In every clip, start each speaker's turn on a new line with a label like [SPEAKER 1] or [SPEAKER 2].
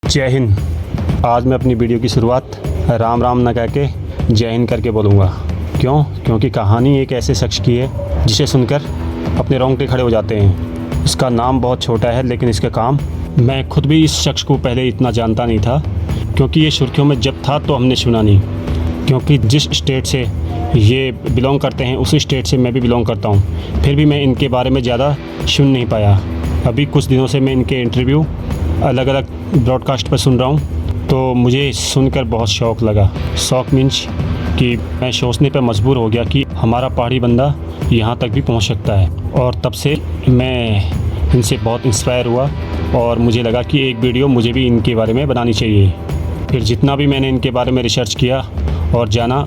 [SPEAKER 1] जय हिंद। आज मैं अपनी वीडियो की शुरुआत राम राम न कह के जय हिंद करके बोलूँगा। क्योंकि कहानी एक ऐसे शख्स की है जिसे सुनकर अपने रोंगटे खड़े हो जाते हैं। इसका नाम बहुत छोटा है लेकिन इसका काम, मैं खुद भी इस शख्स को पहले इतना जानता नहीं था, क्योंकि ये सुर्खियों में जब था तो हमने सुना नहीं। क्योंकि जिस स्टेट से ये बिलोंग करते हैं उसी स्टेट से मैं भी बिलोंग करता हूँ, फिर भी मैं इनके बारे में ज़्यादा सुन नहीं पाया। अभी कुछ दिनों से मैं इनके इंटरव्यू अलग अलग ब्रॉडकास्ट पर सुन रहा हूँ, तो मुझे सुनकर बहुत शौक़ लगा। शौक़ मीन्स कि मैं सोचने पर मजबूर हो गया कि हमारा पहाड़ी बंदा यहाँ तक भी पहुँच सकता है। और तब से मैं इनसे बहुत इंस्पायर हुआ और मुझे लगा कि एक वीडियो मुझे भी इनके बारे में बनानी चाहिए। फिर जितना भी मैंने इनके बारे में रिसर्च किया और जाना,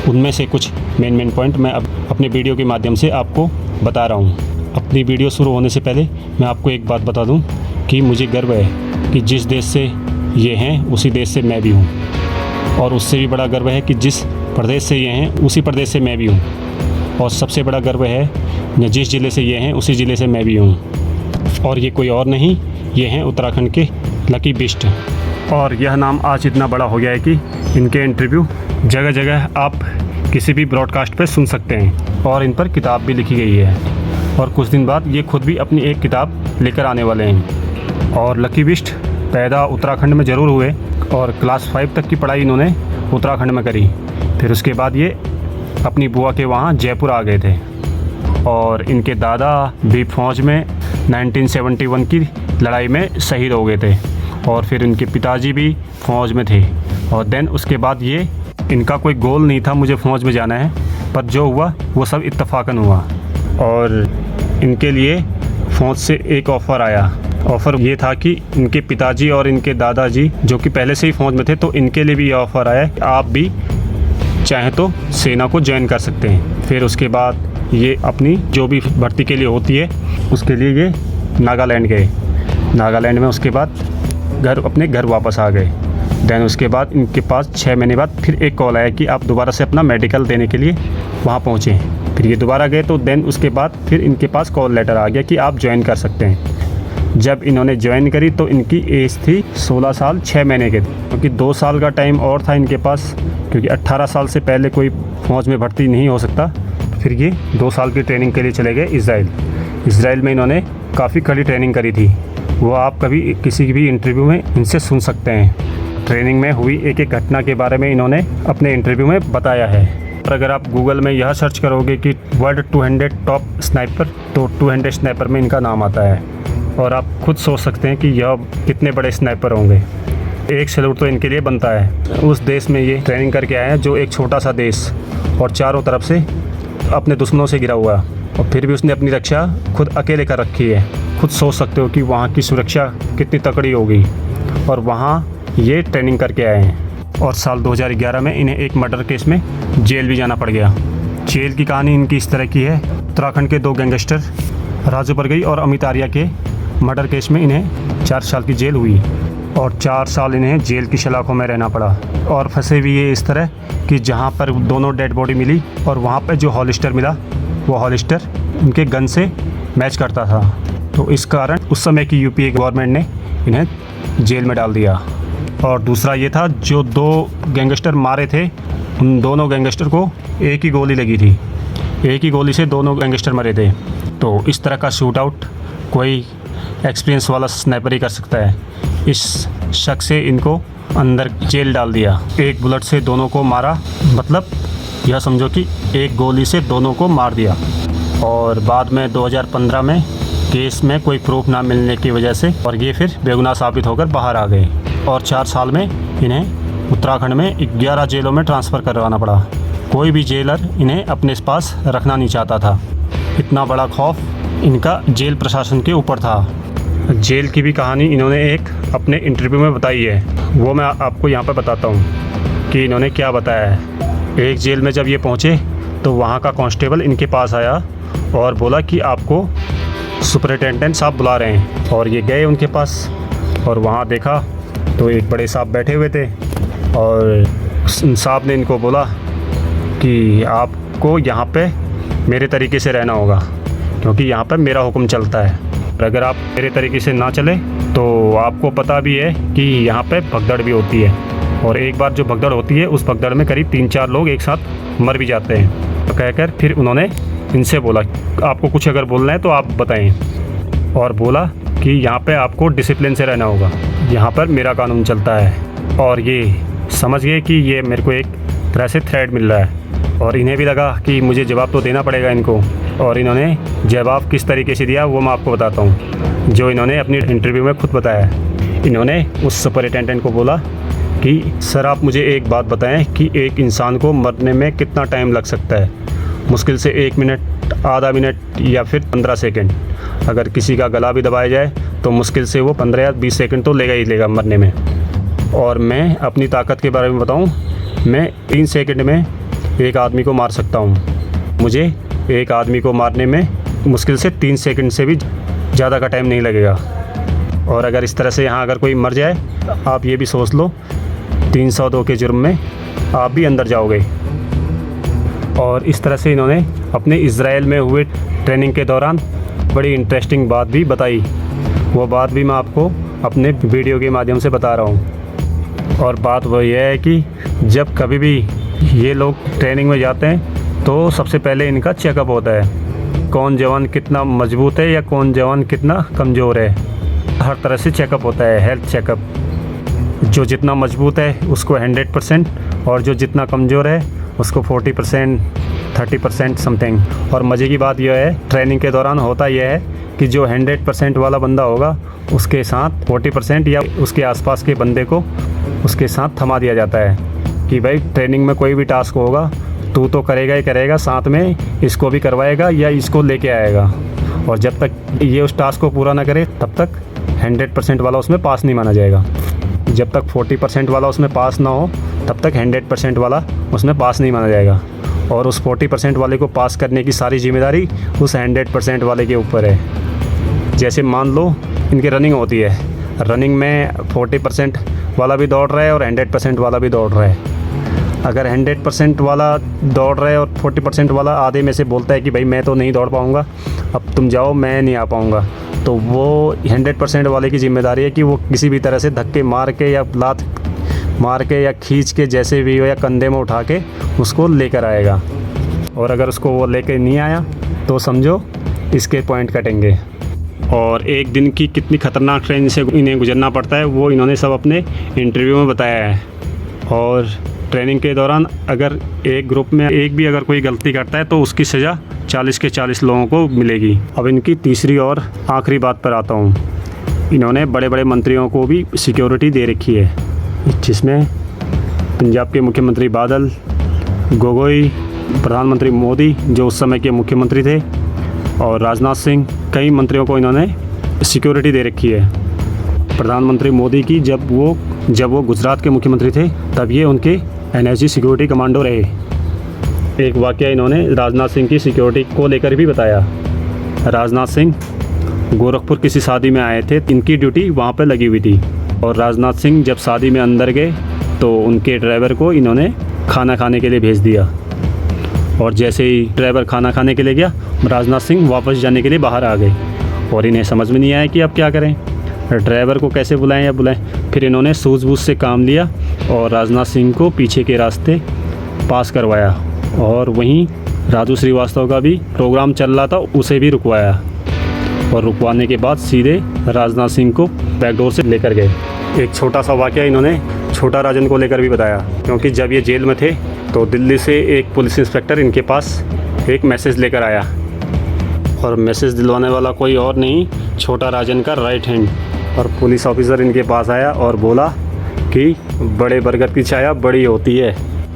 [SPEAKER 1] उनमें से कुछ मेन पॉइंट मैं अब अपने वीडियो के माध्यम से आपको बता रहा हूँ। अपनी वीडियो शुरू होने से पहले मैं आपको एक बात बता दूँ कि मुझे गर्व है कि जिस देश से ये हैं उसी देश से मैं भी हूँ, और उससे भी बड़ा गर्व है कि जिस प्रदेश से ये हैं उसी प्रदेश से मैं भी हूँ, और सबसे बड़ा गर्व है जिस ज़िले से ये हैं उसी ज़िले से मैं भी हूँ। और ये कोई और नहीं, ये हैं उत्तराखंड के लकी बिष्ट। और यह नाम आज इतना बड़ा हो गया है कि इनके इंटरव्यू जगह जगह आप किसी भी ब्रॉडकास्ट पर सुन सकते हैं, और इन पर किताब भी लिखी गई है। और कुछ दिन बाद ये खुद भी अपनी एक किताब लेकर आने वाले हैं। और लकी बिष्ट पैदा उत्तराखंड में ज़रूर हुए और क्लास 5 तक की पढ़ाई इन्होंने उत्तराखंड में करी। फिर उसके बाद ये अपनी बुआ के वहाँ जयपुर आ गए थे, और इनके दादा भी फ़ौज में 1971 की लड़ाई में शहीद हो गए थे, और फिर इनके पिताजी भी फ़ौज में थे। और देन उसके बाद ये, इनका कोई गोल नहीं था मुझे फ़ौज में जाना है, पर जो हुआ वो सब इत्तफाकन हुआ। और इनके लिए फ़ौज से एक ऑफ़र आया। ऑफ़र ये था कि इनके पिताजी और इनके दादाजी जो कि पहले से ही फ़ौज में थे, तो इनके लिए भी ये ऑफ़र आया कि आप भी चाहें तो सेना को ज्वाइन कर सकते हैं। फिर उसके बाद ये अपनी जो भी भर्ती के लिए होती है उसके लिए ये नागालैंड गए। नागालैंड में उसके बाद अपने घर वापस आ गए। देन उसके बाद इनके पास 6 महीने बाद फिर एक कॉल आया कि आप दोबारा से अपना मेडिकल देने के लिए वहाँ पहुँचें। फिर ये दोबारा गए, तो देन उसके बाद फिर इनके पास कॉल लेटर आ गया कि आप ज्वाइन कर सकते हैं। जब इन्होंने ज्वाइन करी तो इनकी एज थी 16 साल 6 महीने के, क्योंकि 2 साल का टाइम और था इनके पास, क्योंकि 18 साल से पहले कोई फ़ौज में भर्ती नहीं हो सकता। फिर ये 2 साल की ट्रेनिंग के लिए चले गए इसराइल में इन्होंने काफ़ी कड़ी ट्रेनिंग करी थी। वो आप कभी किसी भी इंटरव्यू में इनसे सुन सकते हैं। ट्रेनिंग में हुई एक एक घटना के बारे में इन्होंने अपने इंटरव्यू में बताया है। और अगर आप गूगल में यह सर्च करोगे कि वर्ल्ड 200 टॉप स्नाइपर, तो 200 स्नाइपर में इनका नाम आता है। और आप खुद सोच सकते हैं कि यह कितने बड़े स्नाइपर होंगे। एक सैल्यूट तो इनके लिए बनता है। उस देश में ये ट्रेनिंग करके आए हैं जो एक छोटा सा देश और चारों तरफ से अपने दुश्मनों से घिरा हुआ, और फिर भी उसने अपनी रक्षा खुद अकेले कर रखी है। खुद सोच सकते हो कि वहाँ की सुरक्षा कितनी तकड़ी होगी, और वहाँ ये ट्रेनिंग करके आए हैं। और साल 2011 में इन्हें एक मर्डर केस में जेल भी जाना पड़ गया। जेल की कहानी इनकी इस तरह की है। उत्तराखंड के 2 गैंगस्टर राजू बरगई और अमित आर्या के मर्डर केस में इन्हें 4 साल की जेल हुई, और 4 साल इन्हें जेल की सलाखों में रहना पड़ा। और फंसे भी ये इस तरह कि जहाँ पर दोनों डेड बॉडी मिली और वहाँ पर जो हॉलिस्टर मिला, वो हॉलिस्टर इनके गन से मैच करता था। तो इस कारण उस समय की यूपीए गवर्नमेंट ने इन्हें जेल में डाल दिया। और दूसरा ये था, जो 2 गैंगस्टर मारे थे, उन दोनों गैंगस्टर को एक ही गोली लगी थी। एक ही गोली से दोनों गैंगस्टर मरे थे। तो इस तरह का शूट आउट कोई एक्सपीरियंस वाला स्नाइपर ही कर सकता है। इस शक से इनको अंदर जेल डाल दिया। एक बुलेट से दोनों को मारा, मतलब यह समझो कि एक गोली से दोनों को मार दिया। और बाद में 2015 में केस में कोई प्रूफ ना मिलने की वजह से और ये फिर बेगुनाह साबित होकर बाहर आ गए। और 4 साल में इन्हें उत्तराखंड में 11 जेलों में ट्रांसफ़र करवाना पड़ा। कोई भी जेलर इन्हें अपने पास रखना नहीं चाहता था। इतना बड़ा खौफ इनका जेल प्रशासन के ऊपर था। जेल की भी कहानी इन्होंने एक अपने इंटरव्यू में बताई है, वो मैं आपको यहाँ पर बताता हूँ कि इन्होंने क्या बताया है। एक जेल में जब ये पहुँचे तो वहाँ का कांस्टेबल इनके पास आया और बोला कि आपको सुपरिटेंडेंट साहब बुला रहे हैं। और ये गए उनके पास, और वहाँ देखा तो एक बड़े साहब बैठे हुए थे, और साहब ने इनको बोला कि आपको यहाँ पे मेरे तरीके से रहना होगा, क्योंकि यहाँ पर मेरा हुक्म चलता है, और अगर आप मेरे तरीके से ना चले तो आपको पता भी है कि यहाँ पे भगदड़ भी होती है, और एक बार जो भगदड़ होती है उस भगदड़ में करीब 3-4 लोग एक साथ मर भी जाते हैं। तो कहकर फिर उन्होंने इनसे बोला आपको कुछ अगर बोलना है तो आप बताएं, और बोला कि यहाँ पे आपको डिसिप्लिन से रहना होगा, यहाँ पर मेरा कानून चलता है। और ये समझ गए कि ये मेरे को एक तरह से थ्रेट मिल रहा है, और इन्हें भी लगा कि मुझे जवाब तो देना पड़ेगा इनको। और इन्होंने जवाब किस तरीके से दिया वो मैं आपको बताता हूँ, जो इन्होंने अपनी इंटरव्यू में खुद बताया। इन्होंने उस सुपरिटेंडेंट को बोला कि सर आप मुझे एक बात बताएं कि एक इंसान को मरने में कितना टाइम लग सकता है। मुश्किल से 1 मिनट, आधा मिनट या फिर 15 सेकंड। अगर किसी का गला भी दबाया जाए तो मुश्किल से वो 15 या 20 सेकंड तो लेगा ही लेगा मरने में। और मैं अपनी ताकत के बारे में बताऊं, मैं 3 सेकंड में एक आदमी को मार सकता हूं। मुझे एक आदमी को मारने में मुश्किल से 3 सेकंड से भी ज़्यादा का टाइम नहीं लगेगा। और अगर इस तरह से यहाँ अगर कोई मर जाए, आप ये भी सोच लो 302 के जुर्म में आप भी अंदर जाओगे। और इस तरह से इन्होंने अपने इज़राइल में हुए ट्रेनिंग के दौरान बड़ी इंटरेस्टिंग बात भी बताई। वो बात भी मैं आपको अपने वीडियो के माध्यम से बता रहा हूँ। और बात वो ये है कि जब कभी भी ये लोग ट्रेनिंग में जाते हैं तो सबसे पहले इनका चेकअप होता है, कौन जवान कितना मजबूत है या कौन जवान कितना कमज़ोर है। हर तरह से चेकअप होता है, हेल्थ चेकअप। जो जितना मजबूत है उसको 100%, और जो जितना कमज़ोर है उसको 40%, 30% समथिंग। और मज़े की बात यह है, ट्रेनिंग के दौरान होता यह है कि जो 100% वाला बंदा होगा उसके साथ 40% या उसके आसपास के बंदे को उसके साथ थमा दिया जाता है कि भाई ट्रेनिंग में कोई भी टास्क होगा तू तो करेगा ही करेगा, साथ में इसको भी करवाएगा या इसको लेके आएगा। और जब तक ये उस टास्क को पूरा ना करे तब तक 100% वाला उसमें पास नहीं माना जाएगा। जब तक 40% वाला उसमें पास ना हो तब तक 100% वाला उसमें पास नहीं माना जाएगा। और उस 40% वाले को पास करने की सारी जिम्मेदारी उस 100% वाले के ऊपर है। जैसे मान लो इनकी रनिंग होती है, रनिंग में 40% वाला भी दौड़ रहा है और 100% वाला भी दौड़ रहा है। अगर 100% वाला दौड़ रहा है और 40% वाला आधे में से बोलता है कि भाई मैं तो नहीं दौड़ पाऊँगा, अब तुम जाओ, मैं नहीं आ पाऊँगा, तो वो 100% वाले की ज़िम्मेदारी है कि वो किसी भी तरह से धक्के मार के या लात मार के या खींच के जैसे भी हो या कंधे में उठा के उसको लेकर आएगा। और अगर उसको वो लेकर नहीं आया तो समझो इसके पॉइंट कटेंगे। और एक दिन की कितनी ख़तरनाक ट्रेन से इन्हें गुजरना पड़ता है वो इन्होंने सब अपने इंटरव्यू में बताया है। और ट्रेनिंग के दौरान अगर एक ग्रुप में एक भी अगर कोई गलती करता है तो उसकी सज़ा 40 के 40 लोगों को मिलेगी। अब इनकी तीसरी और आखिरी बात पर आता हूँ। इन्होंने बड़े बड़े मंत्रियों को भी सिक्योरिटी दे रखी है, जिसमें पंजाब के मुख्यमंत्री बादल, गोगोई, प्रधानमंत्री मोदी जो उस समय के मुख्यमंत्री थे, और राजनाथ सिंह, कई मंत्रियों को इन्होंने सिक्योरिटी दे रखी है। प्रधानमंत्री मोदी की जब वो गुजरात के मुख्यमंत्री थे तब ये उनके एनएसजी सिक्योरिटी कमांडो रहे। एक वाकया इन्होंने राजनाथ सिंह की सिक्योरिटी को लेकर भी बताया। राजनाथ सिंह गोरखपुर किसी शादी में आए थे, इनकी ड्यूटी वहाँ पर लगी हुई थी। और राजनाथ सिंह जब शादी में अंदर गए तो उनके ड्राइवर को इन्होंने खाना खाने के लिए भेज दिया। और जैसे ही ड्राइवर खाना खाने के लिए गया, राजनाथ सिंह वापस जाने के लिए बाहर आ गए। और इन्हें समझ में नहीं आया कि अब क्या करें, ड्राइवर को कैसे बुलाएं या बुलाएं। फिर इन्होंने सूझबूझ से काम लिया और राजनाथ सिंह को पीछे के रास्ते पास करवाया। और वहीं राजू श्रीवास्तव का भी प्रोग्राम चल रहा था, उसे भी रुकवाया। और रुकवाने के बाद सीधे राजनाथ सिंह को बैकडोर से लेकर गए। एक छोटा सा वाकया इन्होंने छोटा राजन को लेकर भी बताया, क्योंकि जब ये जेल में थे तो दिल्ली से एक पुलिस इंस्पेक्टर इनके पास एक मैसेज लेकर आया। और मैसेज दिलवाने वाला कोई और नहीं, छोटा राजन का राइट हैंड। और पुलिस ऑफिसर इनके पास आया और बोला कि बड़े बरगद की छाया बड़ी होती है।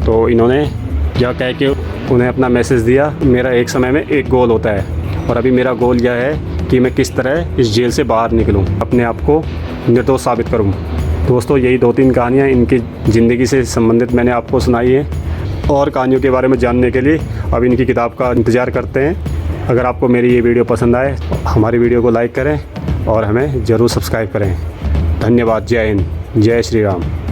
[SPEAKER 1] तो इन्होंने यह कह के उन्हें अपना मैसेज दिया, मेरा एक समय में एक गोल होता है और अभी मेरा गोल यह है कि मैं किस तरह इस जेल से बाहर निकलूं, अपने आप को निर्दोष साबित करूं। दोस्तों, यही 2-3 कहानियाँ इनकी ज़िंदगी से संबंधित मैंने आपको सुनाई है। और कहानियों के बारे में जानने के लिए अब इनकी किताब का इंतज़ार करते हैं। अगर आपको मेरी ये वीडियो पसंद आए, हमारी वीडियो को लाइक करें और हमें ज़रूर सब्सक्राइब करें। धन्यवाद। जय हिंद, जय श्री राम।